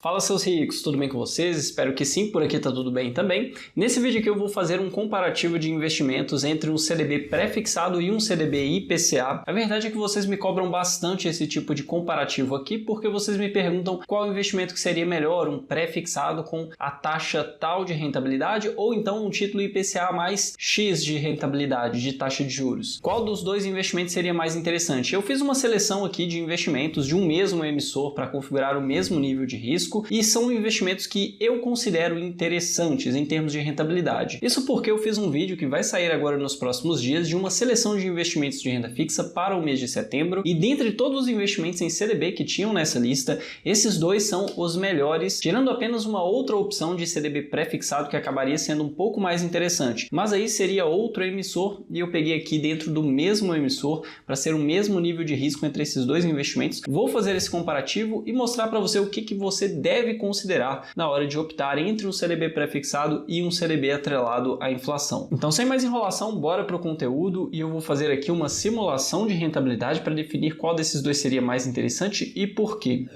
Fala seus ricos, tudo bem com vocês? Espero que sim, por aqui tá tudo bem também. Nesse vídeo aqui eu vou fazer um comparativo de investimentos entre um CDB pré-fixado e um CDB IPCA. A verdade é que vocês me cobram bastante esse tipo de comparativo aqui, porque vocês me perguntam qual investimento que seria melhor, um pré-fixado com a taxa tal de rentabilidade ou então um título IPCA mais X de rentabilidade, de taxa de juros. Qual dos dois investimentos seria mais interessante? Eu fiz uma seleção aqui de investimentos de um mesmo emissor para configurar o mesmo nível de risco, e são investimentos que eu considero interessantes em termos de rentabilidade. Isso porque eu fiz um vídeo que vai sair agora nos próximos dias de uma seleção de investimentos de renda fixa para o mês de setembro, e dentre todos os investimentos em CDB que tinham nessa lista, esses dois são os melhores, tirando apenas uma outra opção de CDB pré-fixado que acabaria sendo um pouco mais interessante, mas aí seria outro emissor e eu peguei aqui dentro do mesmo emissor para ser o mesmo nível de risco entre esses dois investimentos. Vou fazer esse comparativo e mostrar para você o que você deve considerar na hora de optar entre um CDB pré-fixado e um CDB atrelado à inflação. Então, sem mais enrolação, bora para o conteúdo e eu vou fazer aqui uma simulação de rentabilidade para definir qual desses dois seria mais interessante e por quê.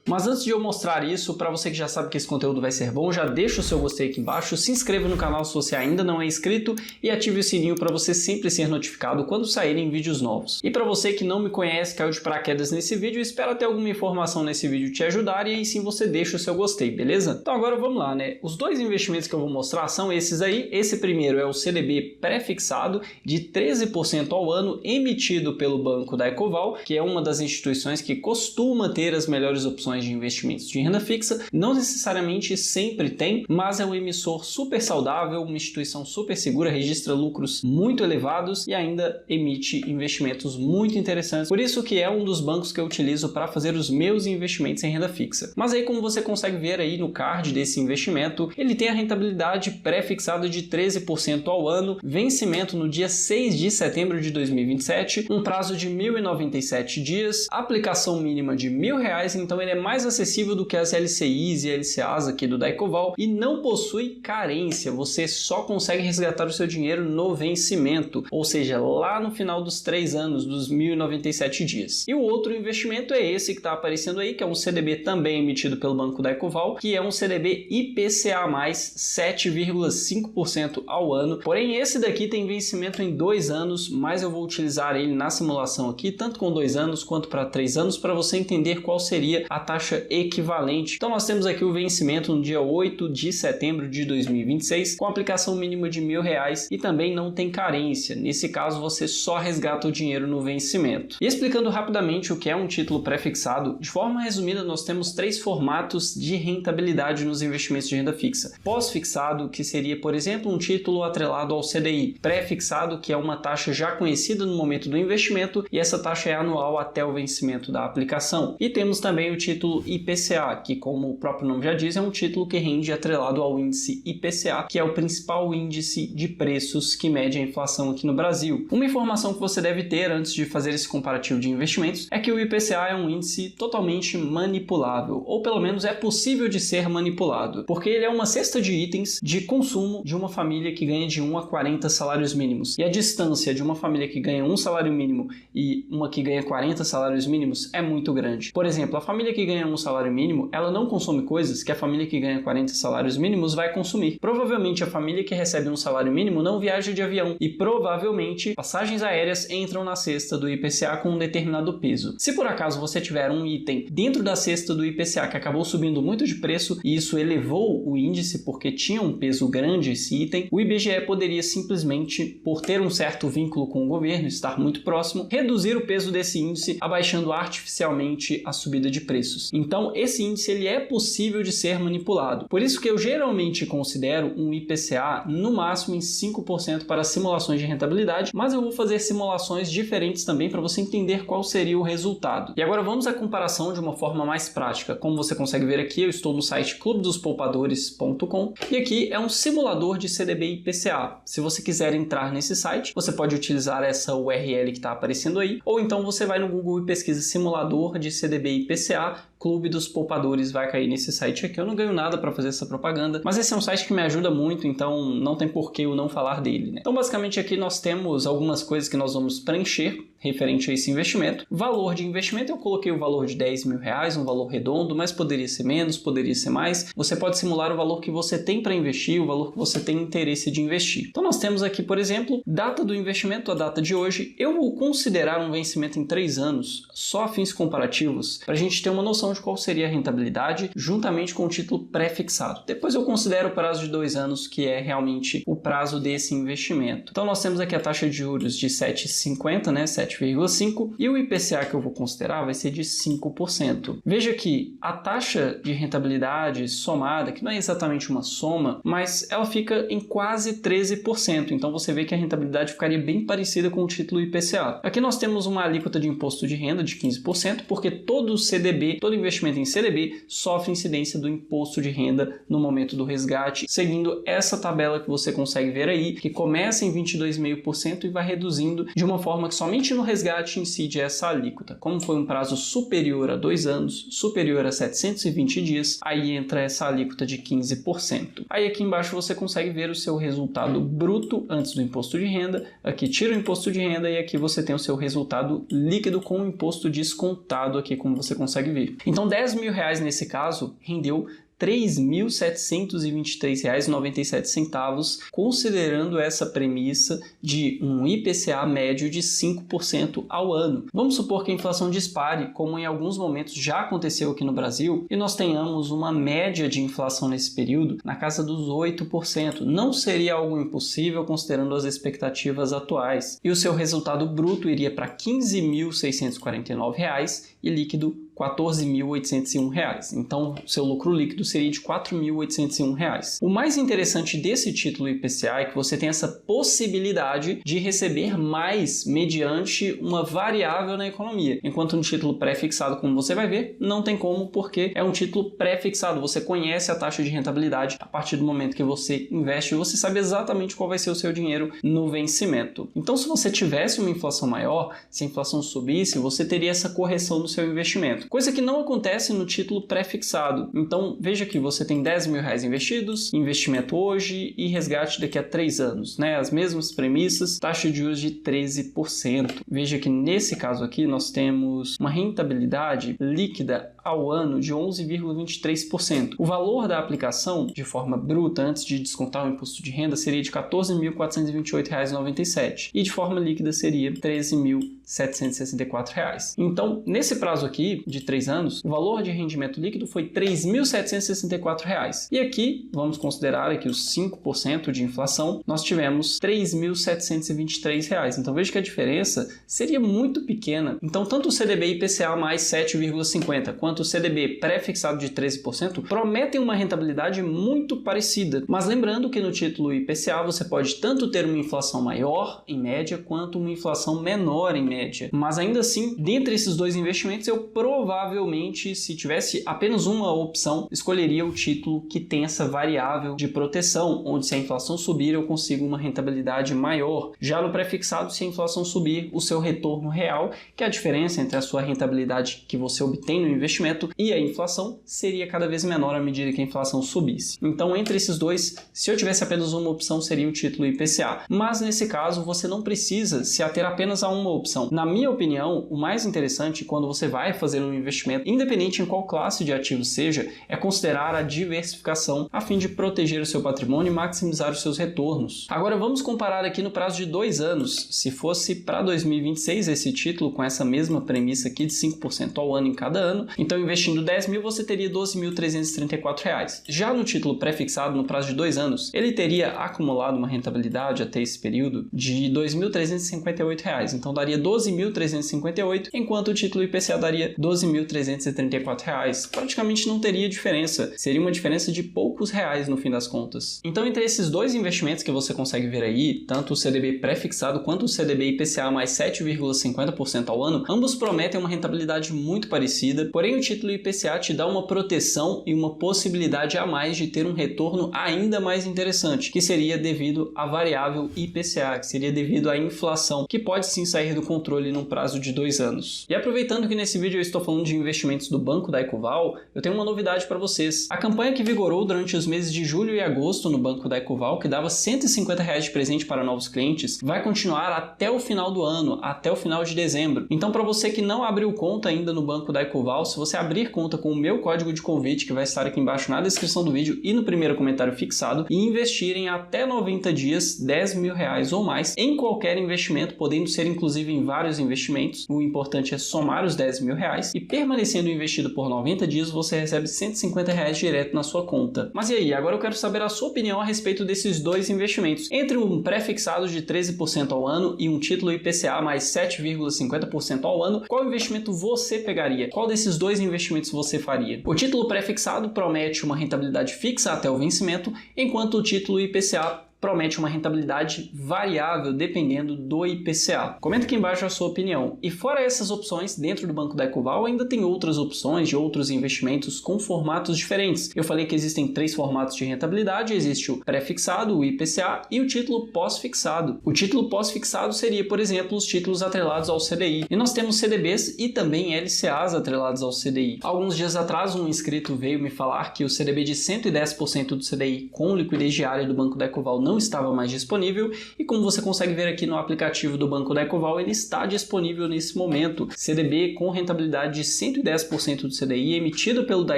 Mas antes de eu mostrar isso, para você que já sabe que esse conteúdo vai ser bom, já deixa o seu gostei aqui embaixo, se inscreva no canal se você ainda não é inscrito e ative o sininho para você sempre ser notificado quando saírem vídeos novos. E para você que não me conhece, caiu de paraquedas nesse vídeo, espero ter alguma informação nesse vídeo te ajudar e aí sim você deixa o seu gostei, beleza? Então agora vamos lá, né? Os dois investimentos que eu vou mostrar são esses aí. Esse primeiro é o CDB pré-fixado de 13% ao ano, emitido pelo Banco da Ecoval, que é uma das instituições que costuma ter as melhores opções de investimentos de renda fixa. Não necessariamente sempre tem, mas é um emissor super saudável, uma instituição super segura, registra lucros muito elevados e ainda emite investimentos muito interessantes. Por isso que é um dos bancos que eu utilizo para fazer os meus investimentos em renda fixa. Mas aí, como você consegue ver aí no card desse investimento, ele tem a rentabilidade pré-fixada de 13% ao ano, vencimento no dia 6 de setembro de 2027, um prazo de 1.097 dias, aplicação mínima de R$1.000, então ele é mais acessível do que as LCIs e LCAs aqui do Daicoval e não possui carência, você só consegue resgatar o seu dinheiro no vencimento, ou seja, lá no final dos 3 anos, dos 1.097 dias. E o outro investimento é esse que está aparecendo aí, que é um CDB também emitido pelo Banco Daicoval, que é um CDB IPCA+, 7,5% ao ano, porém esse daqui tem vencimento em 2 anos, mas eu vou utilizar ele na simulação aqui, tanto com 2 anos quanto para 3 anos, para você entender qual seria a taxa equivalente. Então nós temos aqui o vencimento no dia 8 de setembro de 2026, com aplicação mínima de R$1.000 e também não tem carência. Nesse caso você só resgata o dinheiro no vencimento. E explicando rapidamente o que é um título pré-fixado, de forma resumida nós temos 3 formatos de rentabilidade nos investimentos de renda fixa. Pós-fixado, que seria, por exemplo, um título atrelado ao CDI. Pré-fixado, que é uma taxa já conhecida no momento do investimento e essa taxa é anual até o vencimento da aplicação. E temos também o título IPCA, que como o próprio nome já diz, é um título que rende atrelado ao índice IPCA, que é o principal índice de preços que mede a inflação aqui no Brasil. Uma informação que você deve ter antes de fazer esse comparativo de investimentos é que o IPCA é um índice totalmente manipulável, ou pelo menos é possível de ser manipulado, porque ele é uma cesta de itens de consumo de uma família que ganha de 1 a 40 salários mínimos. E a distância de uma família que ganha 1 salário mínimo e uma que ganha 40 salários mínimos é muito grande. Por exemplo, a família que ganha 1 salário mínimo, ela não consome coisas que a família que ganha 40 salários mínimos vai consumir. Provavelmente a família que recebe um salário mínimo não viaja de avião e provavelmente passagens aéreas entram na cesta do IPCA com um determinado peso. Se por acaso você tiver um item dentro da cesta do IPCA que acabou subindo muito de preço e isso elevou o índice porque tinha um peso grande esse item, o IBGE poderia simplesmente, por ter um certo vínculo com o governo, estar muito próximo, reduzir o peso desse índice, abaixando artificialmente a subida de preços. Então, esse índice ele é possível de ser manipulado. Por isso que eu geralmente considero um IPCA no máximo em 5% para simulações de rentabilidade, mas eu vou fazer simulações diferentes também para você entender qual seria o resultado. E agora vamos à comparação de uma forma mais prática. Como você consegue ver aqui, eu estou no site clubedosPoupadores.com e aqui é um simulador de CDB IPCA. Se você quiser entrar nesse site, você pode utilizar essa URL que está aparecendo aí, ou então você vai no Google e pesquisa simulador de CDB IPCA, Clube dos Poupadores, vai cair nesse site aqui. Eu não ganho nada para fazer essa propaganda, mas esse é um site que me ajuda muito, então não tem por que eu não falar dele, né? Então basicamente aqui nós temos algumas coisas que nós vamos preencher, referente a esse investimento. Valor de investimento, eu coloquei o valor de R$10.000, um valor redondo, mas poderia ser menos, poderia ser mais. Você pode simular o valor que você tem para investir, o valor que você tem interesse de investir. Então nós temos aqui, por exemplo, data do investimento, a data de hoje. Eu vou considerar um vencimento em 3 anos, só a fins comparativos, para a gente ter uma noção de qual seria a rentabilidade, juntamente com o título pré-fixado. Depois eu considero o prazo de 2 anos, que é realmente o prazo desse investimento. Então nós temos aqui a taxa de juros de 7,50, né, 7,5, e o IPCA que eu vou considerar vai ser de 5%. Veja que a taxa de rentabilidade somada, que não é exatamente uma soma, mas ela fica em quase 13%. Então você vê que a rentabilidade ficaria bem parecida com o título IPCA. Aqui nós temos uma alíquota de imposto de renda de 15%, porque todo CDB, todo investimento em CDB sofre incidência do imposto de renda no momento do resgate, seguindo essa tabela que você consegue ver aí, que começa em 22,5% e vai reduzindo de uma forma que somente no resgate incide essa alíquota. Como foi um prazo superior a 2 anos, superior a 720 dias, aí entra essa alíquota de 15%. Aí aqui embaixo você consegue ver o seu resultado bruto antes do imposto de renda, aqui tira o imposto de renda e aqui você tem o seu resultado líquido com o imposto descontado aqui, como você consegue ver. Então R$10.000 nesse caso rendeu R$ 3.723,97, considerando essa premissa de um IPCA médio de 5% ao ano. Vamos supor que a inflação dispare, como em alguns momentos já aconteceu aqui no Brasil, e nós tenhamos uma média de inflação nesse período na casa dos 8%. Não seria algo impossível considerando as expectativas atuais. E o seu resultado bruto iria para R$ 15.649 e líquido R$ 14.801. Então, seu lucro líquido seria de R$ 4.801. O mais interessante desse título IPCA é que você tem essa possibilidade de receber mais mediante uma variável na economia. Enquanto no título pré-fixado, como você vai ver, não tem como, porque é um título pré-fixado. Você conhece a taxa de rentabilidade a partir do momento que você investe e você sabe exatamente qual vai ser o seu dinheiro no vencimento. Então, se você tivesse uma inflação maior, se a inflação subisse, você teria essa correção no seu investimento. Coisa que não acontece no título pré-fixado. Então, veja que você tem R$10.000 investidos, investimento hoje e resgate daqui a 3 anos, né? As mesmas premissas, taxa de juros de 13%. Veja que nesse caso aqui nós temos uma rentabilidade líquida ao ano de 11,23%. O valor da aplicação, de forma bruta, antes de descontar o imposto de renda, seria de R$ 14.428,97 e de forma líquida seria R$ 13.764. Então, nesse prazo aqui, de 3 anos, o valor de rendimento líquido foi R$ 3.764. E aqui, vamos considerar aqui os 5% de inflação, nós tivemos R$ 3.723. Então, veja que a diferença seria muito pequena. Então, tanto o CDB IPCA mais 7,50 quanto o CDB pré-fixado de 13% prometem uma rentabilidade muito parecida. Mas lembrando que no título IPCA você pode tanto ter uma inflação maior, em média, quanto uma inflação menor, em média. Mas ainda assim, dentre esses dois investimentos, eu provavelmente, se tivesse apenas uma opção, escolheria o título que tem essa variável de proteção, onde se a inflação subir, eu consigo uma rentabilidade maior. Já no pré-fixado, se a inflação subir, o seu retorno real, que é a diferença entre a sua rentabilidade que você obtém no investimento e a inflação, seria cada vez menor à medida que a inflação subisse. Então, entre esses dois, se eu tivesse apenas uma opção, seria o título IPCA. Mas, nesse caso, você não precisa se ater apenas a uma opção. Na minha opinião, o mais interessante quando você vai fazer um investimento, independente em qual classe de ativo seja, é considerar a diversificação a fim de proteger o seu patrimônio e maximizar os seus retornos. Agora, vamos comparar aqui no prazo de 2 anos. Se fosse para 2026 esse título, com essa mesma premissa aqui de 5% ao ano em cada ano, então investindo 10 mil você teria R$ 12.334. Já no título pré-fixado, no prazo de 2 anos, ele teria acumulado uma rentabilidade até esse período de R$ 2.358. Então daria R$ 12.358, enquanto o título IPCA daria R$ 12.334. Praticamente não teria diferença, seria uma diferença de poucos reais no fim das contas. Então, entre esses dois investimentos que você consegue ver aí, tanto o CDB pré-fixado quanto o CDB IPCA mais 7,50% ao ano, ambos prometem uma rentabilidade muito parecida, porém o título IPCA te dá uma proteção e uma possibilidade a mais de ter um retorno ainda mais interessante, que seria devido à variável IPCA, que seria devido à inflação, que pode sim sair do controle controle num prazo de 2 anos. E aproveitando que nesse vídeo eu estou falando de investimentos do Banco da Ecoval, eu tenho uma novidade para vocês. A campanha que vigorou durante os meses de julho e agosto no Banco da Ecoval, que dava R$150 de presente para novos clientes, vai continuar até o final do ano, até o final de dezembro. Então, para você que não abriu conta ainda no Banco da Ecoval, se você abrir conta com o meu código de convite, que vai estar aqui embaixo na descrição do vídeo e no primeiro comentário fixado, e investir em até 90 dias R$10.000 ou mais em qualquer investimento, podendo ser inclusive em vários investimentos, o importante é somar os R$10.000 e permanecendo investido por 90 dias, você recebe R$150 direto na sua conta. Mas e aí, agora eu quero saber a sua opinião a respeito desses dois investimentos. Entre um pré-fixado de 13% ao ano e um título IPCA mais 7,50% ao ano, qual investimento você pegaria? Qual desses dois investimentos você faria? O título pré-fixado promete uma rentabilidade fixa até o vencimento, enquanto o título IPCA promete uma rentabilidade variável dependendo do IPCA. Comenta aqui embaixo a sua opinião. E fora essas opções, dentro do Banco da Ecoval ainda tem outras opções de outros investimentos com formatos diferentes. Eu falei que existem 3 formatos de rentabilidade, existe o pré-fixado, o IPCA e o título pós-fixado. O título pós-fixado seria, por exemplo, os títulos atrelados ao CDI. E nós temos CDBs e também LCAs atrelados ao CDI. Alguns dias atrás um inscrito veio me falar que o CDB de 110% do CDI com liquidez diária do Banco da Ecoval não estava mais disponível e como você consegue ver aqui no aplicativo do Banco da Ecoval, ele está disponível nesse momento. CDB com rentabilidade de 110% do CDI emitido pelo da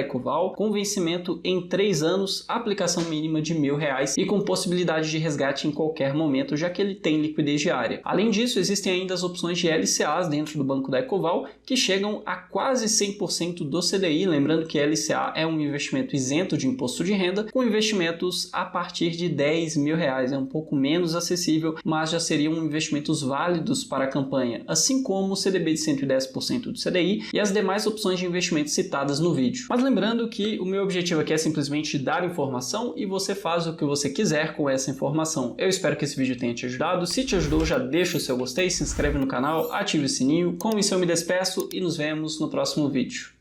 Ecoval, com vencimento em 3 anos, aplicação mínima de R$1.000 e com possibilidade de resgate em qualquer momento, já que ele tem liquidez diária. Além disso, existem ainda as opções de LCAs dentro do Banco da Ecoval, que chegam a quase 100% do CDI, lembrando que LCA é um investimento isento de imposto de renda, com investimentos a partir de R$10.000. É um pouco menos acessível, mas já seriam investimentos válidos para a campanha, assim como o CDB de 110% do CDI e as demais opções de investimento citadas no vídeo. Mas lembrando que o meu objetivo aqui é simplesmente dar informação e você faz o que você quiser com essa informação. Eu espero que esse vídeo tenha te ajudado. Se te ajudou, já deixa o seu gostei, se inscreve no canal, ative o sininho. Com isso eu me despeço e nos vemos no próximo vídeo.